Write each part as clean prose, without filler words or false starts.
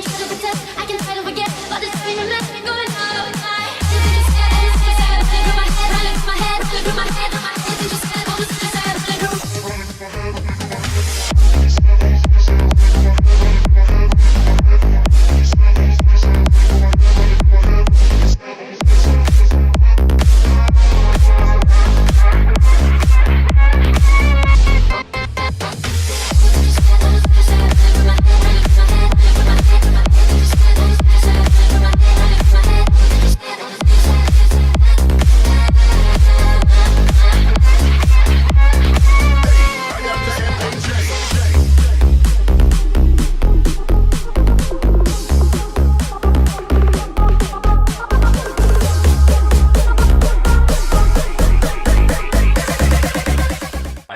try to pretend, I can try to forget, but this time I'm left going out.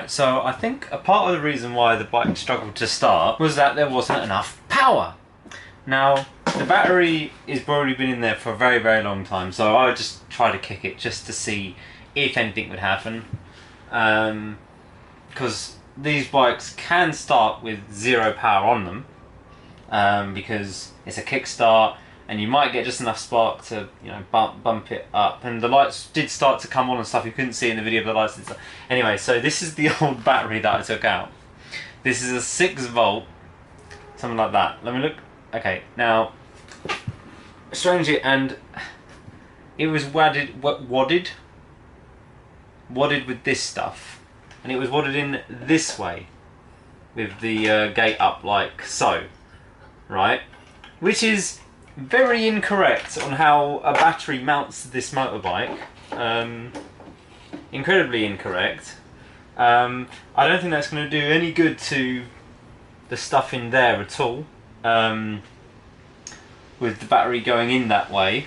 So I think a part of the reason why the bike struggled to start was that there wasn't enough power. Now the battery has probably been in there for a very, very long time, so I would just try to kick it just to see if anything would happen. Because these bikes can start with zero power on them, because it's a kickstart and you might get just enough spark to, you know, bump it up. And the lights did start to come on and stuff. You couldn't see in the video, but the lights did start. Anyway, so this is the old battery that I took out. This is a 6 volt, something like that. Let me look. Okay, now, strangely, and it was wadded with this stuff, and it was wadded in this way with the gate up like so, right? Which is very incorrect on how a battery mounts this motorbike. Incredibly incorrect. I don't think that's going to do any good to the stuff in there at all, with the battery going in that way.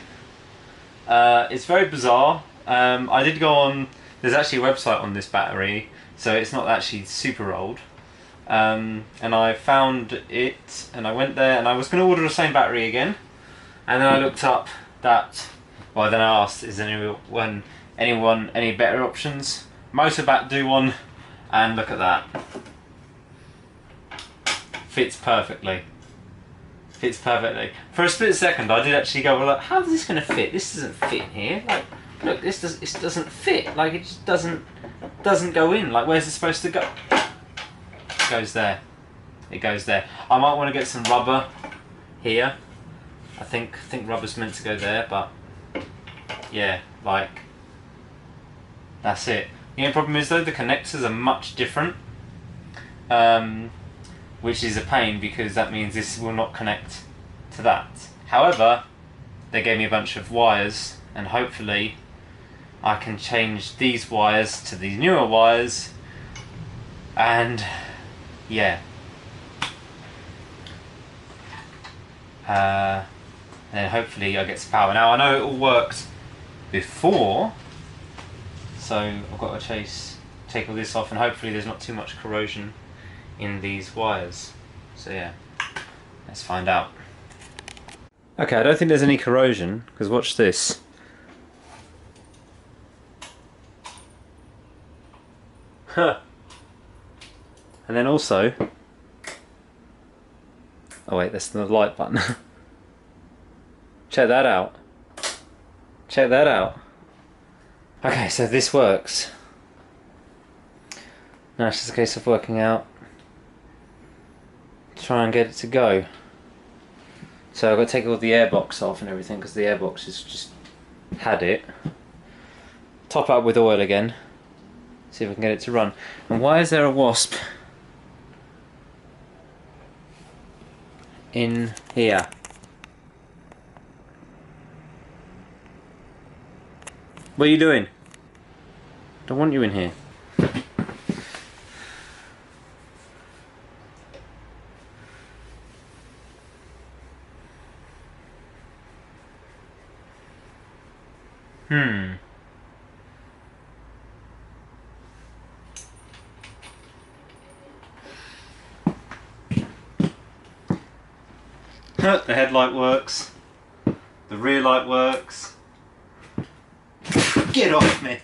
It's very bizarre. I did go on, there's actually a website on this battery, so it's not actually super old. And I found it, and I went there, and I was going to order the same battery again. And then I looked up that, well then I asked, is anyone any better options? Motorbike do one, and look at that. Fits perfectly. Fits perfectly. For a split second I did actually go, well, like, how's this going to fit? This doesn't fit in here. Like, look, this doesn't fit. Like, it just doesn't go in. Like, where's it supposed to go? It goes there. It goes there. I might want to get some rubber here. I think rubber's meant to go there, but yeah, like, that's it. The only problem is though, the connectors are much different, which is a pain because that means this will not connect to that. However, they gave me a bunch of wires, and hopefully I can change these wires to these newer wires, and yeah. And then hopefully I get some power. Now I know it all worked before, so I've got to take all this off, and hopefully there's not too much corrosion in these wires. So yeah, let's find out. Okay, I don't think there's any corrosion, because watch this. Huh. And then also, oh wait, that's the light button. Check that out. Check that out. Okay, so this works. Now it's just a case of working out, try and get it to go. So I've got to take all the airbox off and everything, because the airbox has just had it. Top up with oil again. See if I can get it to run. And why is there a wasp in here? What are you doing? Don't want you in here. The headlight works. The rear light works. Get off me!